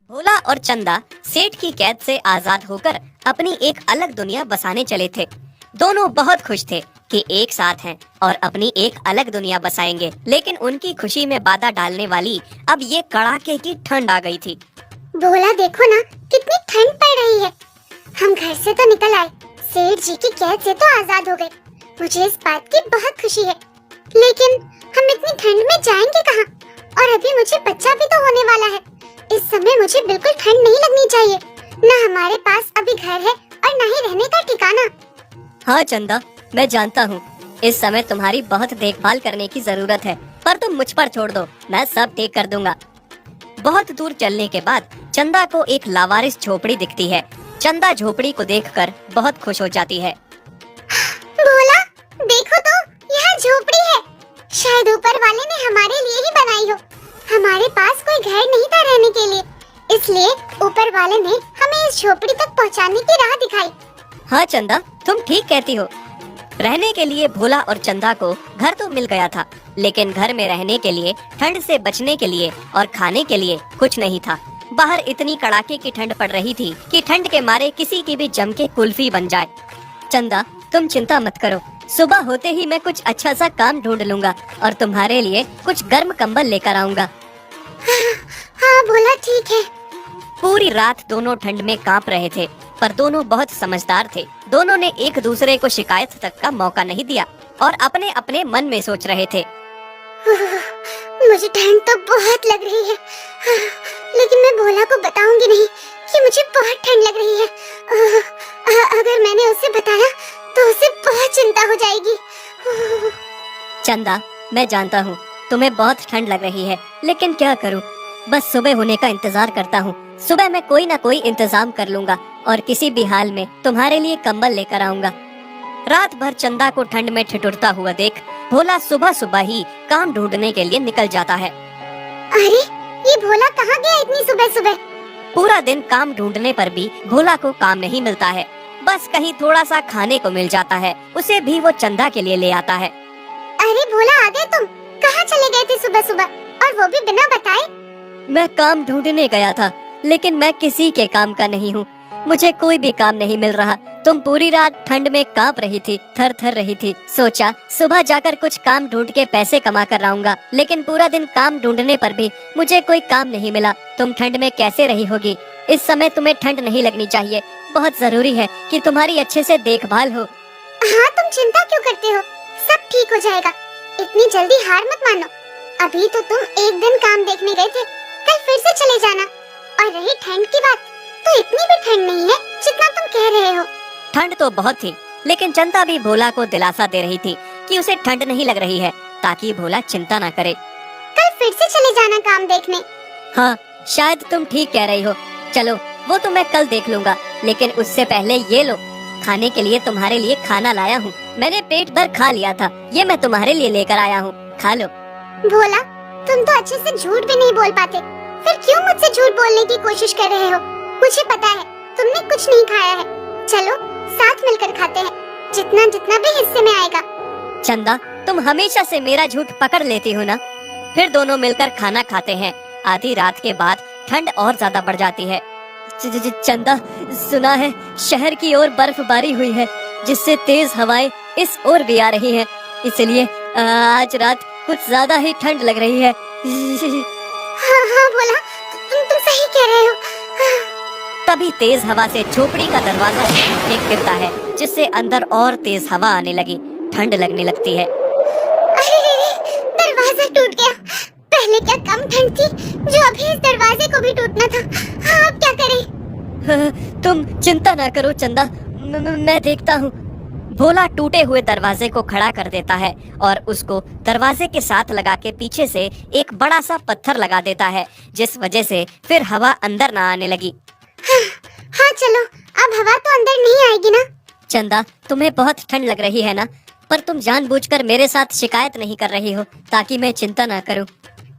भोला और चंदा सेठ की कैद से आजाद होकर अपनी एक अलग दुनिया बसाने चले थे। दोनों बहुत खुश थे कि एक साथ हैं और अपनी एक अलग दुनिया बसाएंगे, लेकिन उनकी खुशी में बाधा डालने वाली अब ये कड़ाके की ठंड आ गई थी। भोला देखो ना, कितनी ठंड पड़ रही है। हम घर से तो निकल आए, सेठ जी की कैद से तो आजाद हो गए। मुझे इस बात की बहुत खुशी है, लेकिन हम इतनी ठंड में जाएंगे कहाँ? और अभी मुझे बच्चा भी तो होने वाला है। इस समय मुझे बिल्कुल ठंड नहीं लगनी चाहिए। न हमारे पास अभी घर है और न ही रहने का ठिकाना। हाँ चंदा, मैं जानता हूँ इस समय तुम्हारी बहुत देखभाल करने की जरूरत है, पर तुम मुझ पर छोड़ दो, मैं सब ठीक कर दूंगा। बहुत दूर चलने के बाद चंदा को एक लावारिस झोपड़ी दिखती है। चंदा झोपड़ी को देखकर बहुत खुश हो जाती है। भोला देखो तो, यह झोपड़ी है। शायद ऊपर वाले ने हमारे लिए ही बनाई हो। हमारे पास कोई घर नहीं था रहने के लिए, इसलिए ऊपर वाले ने हमें इस झोपड़ी तक पहुंचाने की राह दिखाई। हाँ चंदा, तुम ठीक कहती हो। रहने के लिए भोला और चंदा को घर तो मिल गया था, लेकिन घर में रहने के लिए, ठंड से बचने के लिए और खाने के लिए कुछ नहीं था। बाहर इतनी कड़ाके की ठंड पड़ रही थी कि ठंड के मारे किसी की भी जम के कुल्फी बन जाए। चंदा, तुम चिंता मत करो, सुबह होते ही मैं कुछ अच्छा सा काम ढूंढ लूंगा और तुम्हारे लिए कुछ गर्म कंबल लेकर आऊंगा। हाँ भोला ठीक है। पूरी रात दोनों ठंड में कांप रहे थे, पर दोनों बहुत समझदार थे। दोनों ने एक दूसरे को शिकायत तक का मौका नहीं दिया और अपने अपने मन में सोच रहे थे। मुझे ठंड तो बहुत लग रही है, लेकिन मैं भोला को बताऊंगी नहीं कि मुझे बहुत ठंड लग रही है। अगर मैंने उसे बताया तो उसे बहुत चिंता हो जाएगी। चंदा, मैं जानता हूँ तुम्हें बहुत ठंड लग रही है, लेकिन क्या करूँ, बस सुबह होने का इंतजार करता हूँ। सुबह मैं कोई ना कोई इंतजाम कर लूंगा और किसी भी हाल में तुम्हारे लिए कंबल लेकर आऊंगा। रात भर चंदा को ठंड में ठिठुरता हुआ देख भोला सुबह सुबह ही काम ढूंढने के लिए निकल जाता है। अरे ये भोला कहाँ गया इतनी सुबह सुबह? पूरा दिन काम ढूंढने पर भी भोला को काम नहीं मिलता है। बस कहीं थोड़ा सा खाने को मिल जाता है, उसे भी वो चंदा के लिए ले आता है। अरे भोला आ गए तुम? कहाँ चले गए थे सुबह सुबह, और वो भी बिना बताए? मैं काम ढूंढने गया था, लेकिन मैं किसी के काम का नहीं हूँ। मुझे कोई भी काम नहीं मिल रहा। तुम पूरी रात ठंड में कांप रही थी, थर थर रही थी। सोचा सुबह जाकर कुछ काम ढूंढ के पैसे कमा कर लाऊंगा, लेकिन पूरा दिन काम ढूंढने पर भी मुझे कोई काम नहीं मिला। तुम ठंड में कैसे रही होगी? इस समय तुम्हें ठंड नहीं लगनी चाहिए। बहुत जरूरी है कि तुम्हारी अच्छे से देखभाल हो। हाँ, तुम चिंता क्यों करते हो? सब ठीक हो जाएगा। इतनी जल्दी हार मत मानो। अभी तो तुम एक दिन काम देखने गए थे, कल फिर से चले जाना। और रही ठंड की बात, तो इतनी भी ठंड नहीं है जितना तुम कह रहे हो। ठंड तो बहुत थी, लेकिन चंदा भी भोला को दिलासा दे रही थी कि उसे ठंड नहीं लग रही है, ताकि भोला चिंता ना करे। कल फिर से चले जाना काम देखने। हाँ, शायद तुम ठीक कह रही हो। चलो, वो तो मैं कल देख लूंगा, लेकिन उससे पहले ये लो, खाने के लिए तुम्हारे लिए खाना लाया हूँ। मैंने पेट भर खा लिया था, ये मैं तुम्हारे लिए लेकर आया हूँ, खा लो। भोला, तुम तो अच्छे से झूठ भी नहीं बोल पाते, फिर क्यों मुझसे झूठ बोलने की कोशिश कर रहे हो? मुझे पता है तुमने कुछ नहीं खाया है। चलो साथ मिलकर खाते हैं, जितना जितना भी हिस्से में आएगा। चंदा, तुम हमेशा से मेरा झूठ पकड़ लेती हो ना। फिर दोनों मिलकर खाना खाते हैं। आधी रात के बाद ठंड और ज्यादा बढ़ जाती है। चंदा, सुना है शहर की ओर बर्फबारी हुई है, जिससे तेज हवाएं इस ओर भी आ रही हैं। इसलिए आज रात कुछ ज्यादा ही ठंड लग रही है। हाँ भोला, तुम सही कह रहे हो। तभी तेज हवा से झोपड़ी का दरवाजा एक गिरता है, जिससे अंदर और तेज हवा आने लगी। ठंड लगने लगती है। अरे दरवाजा टूट गया। पहले क्या कम ठंड थी जो अभी इस दरवाजे को भी टूटना था। हाँ, अब क्या करें? तुम चिंता ना करो चंदा, मैं देखता हूँ। भोला टूटे हुए दरवाजे को खड़ा कर देता है और उसको दरवाजे के साथ लगा के पीछे से एक बड़ा सा पत्थर लगा देता है, जिस वजह से फिर हवा अंदर ना आने लगी। हाँ चलो, अब हवा तो अंदर नहीं आएगी ना। चंदा, तुम्हें बहुत ठंड लग रही है ना, पर तुम जानबूझकर मेरे साथ शिकायत नहीं कर रही हो ताकि मैं चिंता ना करूं।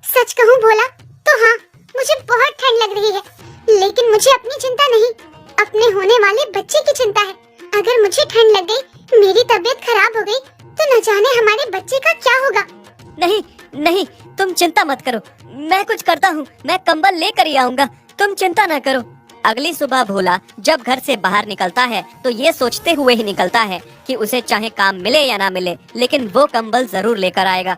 सच कहूँ भोला, तो हाँ, मुझे बहुत ठंड लग रही है, लेकिन मुझे अपनी चिंता नहीं, अपने होने वाले बच्चे की चिंता है। अगर मुझे ठंड लग गई, मेरी तबीयत खराब हो गई, तो न जाने हमारे बच्चे का क्या होगा। नहीं नहीं, तुम चिंता मत करो, मैं कुछ करता हूँ। मैं कंबल लेकर ही आऊंगा। तुम चिंता न करो। अगली सुबह भोला जब घर से बाहर निकलता है तो ये सोचते हुए ही निकलता है कि उसे चाहे काम मिले या ना मिले, लेकिन वो कंबल जरूर लेकर आएगा।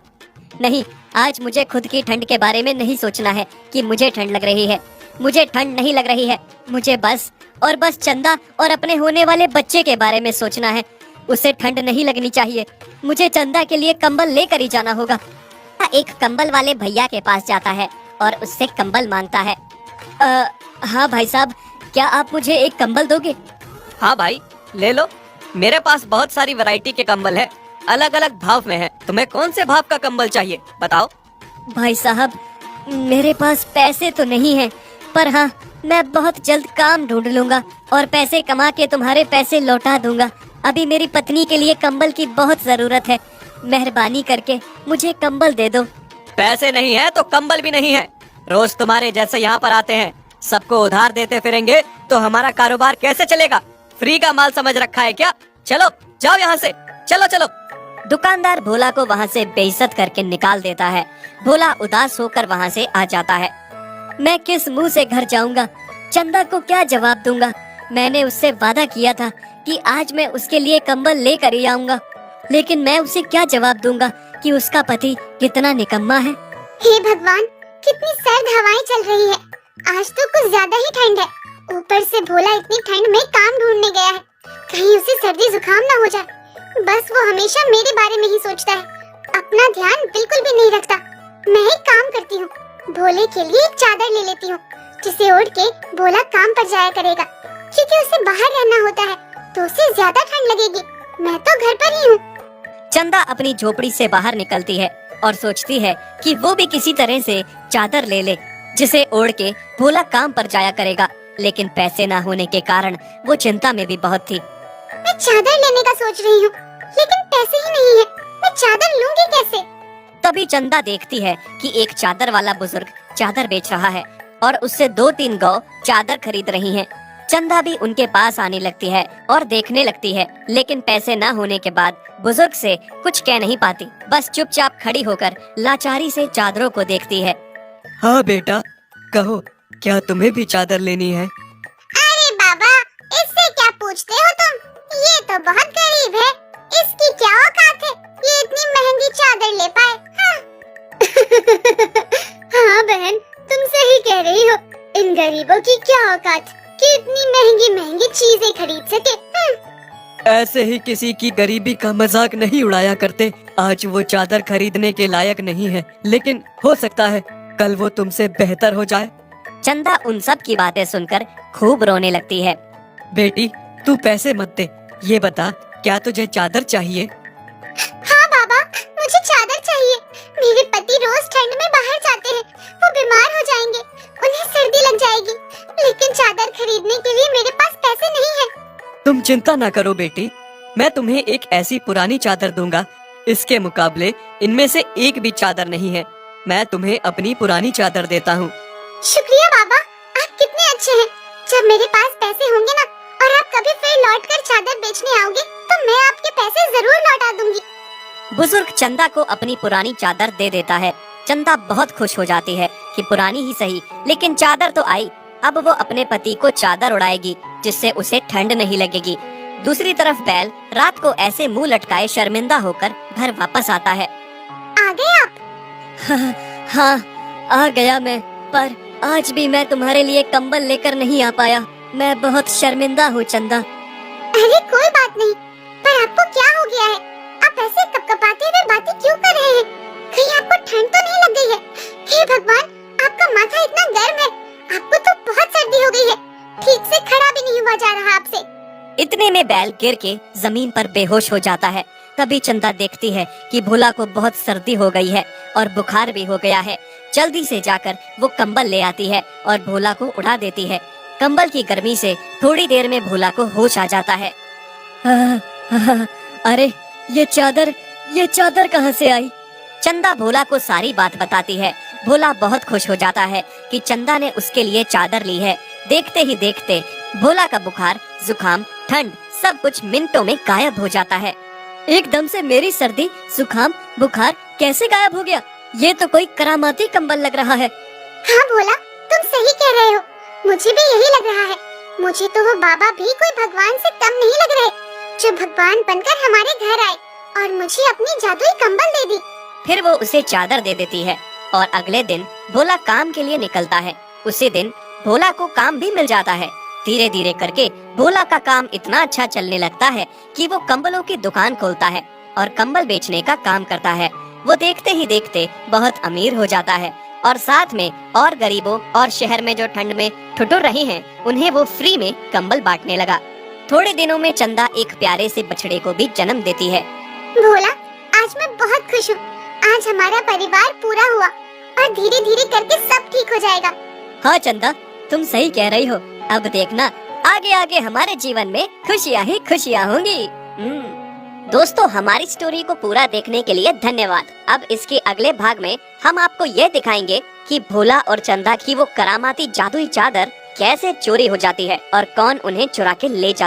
नहीं, आज मुझे खुद की ठंड के बारे में नहीं सोचना है कि मुझे ठंड लग रही है। मुझे ठंड नहीं लग रही है, मुझे बस और बस चंदा और अपने होने वाले बच्चे के बारे में सोचना है। उसे ठंड नहीं लगनी चाहिए। मुझे चंदा के लिए कंबल लेकर ही जाना होगा। एक कंबल वाले भैया के पास जाता है और उससे कंबल मांगता है। हाँ भाई साहब, क्या आप मुझे एक कंबल दोगे? हाँ भाई, ले लो। मेरे पास बहुत सारी वैरायटी के कंबल है, अलग अलग भाव में है। तुम्हें कौन से भाव का कंबल चाहिए बताओ? भाई साहब, मेरे पास पैसे तो नहीं है, पर हाँ, मैं बहुत जल्द काम ढूंढ लूंगा और पैसे कमा के तुम्हारे पैसे लौटा दूंगा। अभी मेरी पत्नी के लिए कंबल की बहुत जरूरत है। मेहरबानी करके मुझे कंबल दे दो। पैसे नहीं है तो कंबल भी नहीं है। रोज तुम्हारे जैसे यहाँ पर आते हैं, सबको उधार देते फिरेंगे तो हमारा कारोबार कैसे चलेगा? फ्री का माल समझ रखा है क्या? चलो जाओ यहाँ से, चलो चलो। दुकानदार भोला को वहाँ से बेइज्जत करके निकाल देता है। भोला उदास होकर वहाँ से आ जाता है। मैं किस मुंह से घर जाऊंगा? चंदा को क्या जवाब दूंगा? मैंने उससे वादा किया था कि आज मैं उसके लिए कंबल लेकर ही आऊंगा, लेकिन मैं उसे क्या जवाब दूंगा कि उसका पति कितना निकम्मा है। हे भगवान, कितनी सर्द हवाएं चल रही है। आज तो कुछ ज्यादा ही ठंड है। ऊपर से भोला इतनी ठंड में काम ढूंढने गया है, कहीं उसे सर्दी जुकाम ना हो जाए। बस वो हमेशा मेरे बारे में ही सोचता है, अपना ध्यान बिल्कुल भी नहीं रखता। मैं एक काम करती हूँ, भोले के लिए एक चादर ले लेती हूँ, जिसे ओढ़ के भोला काम पर जाया करेगा। क्योंकि उसे बाहर रहना होता है तो उसे ज्यादा ठंड लगेगी। मैं तो घर पर ही हूँ। चंदा अपनी झोपड़ी से बाहर निकलती है और सोचती है कि वो भी किसी तरह से चादर ले ले, जिसे ओढ़ के भोला काम पर जाया करेगा। लेकिन पैसे ना होने के कारण वो चिंता में भी बहुत थी। मैं चादर लेने का सोच रही हूँ, लेकिन पैसे ही नहीं है। मैं चादर लूंगी कैसे? तभी चंदा देखती है कि एक चादर वाला बुजुर्ग चादर बेच रहा है और उससे 2-3 गौ चादर खरीद रही हैं। चंदा भी उनके पास आने लगती है और देखने लगती है, लेकिन पैसे न होने के बाद बुजुर्ग से कुछ कह नहीं पाती। बस चुपचाप खड़ी होकर लाचारी से चादरों को देखती है। हाँ बेटा, कहो क्या तुम्हें भी चादर लेनी है? अरे बाबा, इससे क्या पूछते हो तुम? ये तो बहुत गरीब है, इसकी क्या औकात है ये इतनी महंगी चादर ले पाए? हाँ बहन, तुम सही कह रही हो। इन गरीबों की क्या औकात कि इतनी महंगी महंगी चीजें खरीद सके। ऐसे ही किसी की गरीबी का मजाक नहीं उड़ाया करते। आज वो चादर खरीदने के लायक नहीं है, लेकिन हो सकता है कल वो तुमसे बेहतर हो जाए। चंदा उन सब की बातें सुनकर खूब रोने लगती है। बेटी, तू पैसे मत दे, ये बता क्या तुझे चादर चाहिए? हाँ बाबा, मुझे चादर चाहिए। मेरे पति रोज ठंड में बाहर जाते हैं, वो बीमार हो जाएंगे, उन्हें सर्दी लग जाएगी। लेकिन चादर खरीदने के लिए मेरे पास पैसे नहीं है। तुम चिंता ना करो बेटी, मैं तुम्हें एक ऐसी पुरानी चादर दूंगा, इसके मुकाबले इनमें से एक भी चादर नहीं है। मैं तुम्हें अपनी पुरानी चादर देता हूँ। शुक्रिया बाबा, आप कितने अच्छे हैं। जब मेरे पास पैसे होंगे ना और आप कभी फिर लौटकर चादर बेचने आओगे तो मैं आपके पैसे जरूर लौटा दूंगी। बुजुर्ग चंदा को अपनी पुरानी चादर दे देता है। चंदा बहुत खुश हो जाती है कि पुरानी ही सही, लेकिन चादर तो आई। अब वो अपने पति को चादर उड़ाएगी जिससे उसे ठंड नहीं लगेगी। दूसरी तरफ बैल रात को ऐसे मुंह लटकाए शर्मिंदा होकर घर वापस आता है। आ गए आप? हाँ, आ गया मैं, पर आज भी मैं तुम्हारे लिए कंबल लेकर नहीं आ पाया। मैं बहुत शर्मिंदा हूँ चंदा। अरे कोई बात नहीं, पर आपको क्या हो गया है? आप ऐसे कपकपाते हुए बातें क्यों कर रहे हैं? कहीं आपको ठंड तो नहीं लग गई है? हे भगवान, आपका माथा इतना गर्म है, आपको तो बहुत सर्दी हो गई है। ठीक से खड़ा भी नहीं हुआ जा रहा आपसे। इतने में बैल गिर के जमीन पर बेहोश हो जाता है। तभी चंदा देखती है कि भोला को बहुत सर्दी हो गई है और बुखार भी हो गया है। जल्दी से जाकर वो कंबल ले आती है और भोला को उड़ा देती है। कंबल की गर्मी से थोड़ी देर में भोला को होश आ जाता है। अरे ये चादर कहाँ से आई? चंदा भोला को सारी बात बताती है। भोला बहुत खुश हो जाता है कि चंदा ने उसके लिए चादर ली है। देखते ही देखते भोला का बुखार, जुकाम, ठंड सब कुछ मिनटों में गायब हो जाता है। एकदम से मेरी सर्दी, जुकाम, बुखार कैसे गायब हो गया? ये तो कोई करामाती कंबल लग रहा है। हाँ भोला, तुम सही कह रहे हो। मुझे भी यही लग रहा है। मुझे तो वो बाबा भी कोई भगवान से कम नहीं लग रहे, जो भगवान बनकर हमारे घर आए और मुझे अपनी जादुई कंबल दे दी। फिर वो उसे चादर दे देती है और अगले दिन भोला काम के लिए निकलता है। उसी दिन भोला को काम भी मिल जाता है। धीरे धीरे करके भोला का काम इतना अच्छा चलने लगता है कि वो कंबलों की दुकान खोलता है और कंबल बेचने का काम करता है। वो देखते ही देखते बहुत अमीर हो जाता है और साथ में और गरीबों और शहर में जो ठंड में ठिठुर रही हैं, उन्हें वो फ्री में कंबल बांटने लगा। थोड़े दिनों में चंदा एक प्यारे से बछड़े को भी जन्म देती है। भोला, आज मैं बहुत खुश हूँ। आज हमारा परिवार पूरा हुआ और धीरे धीरे करके सब ठीक हो जाएगा। हाँ चंदा, तुम सही कह रही हो। अब देखना, आगे आगे हमारे जीवन में खुशियाँ ही खुशियाँ होंगी। दोस्तों, हमारी स्टोरी को पूरा देखने के लिए धन्यवाद। अब इसके अगले भाग में हम आपको ये दिखाएंगे कि भोला और चंदा की वो करामाती जादुई चादर कैसे चोरी हो जाती है और कौन उन्हें चुरा के ले जाता है।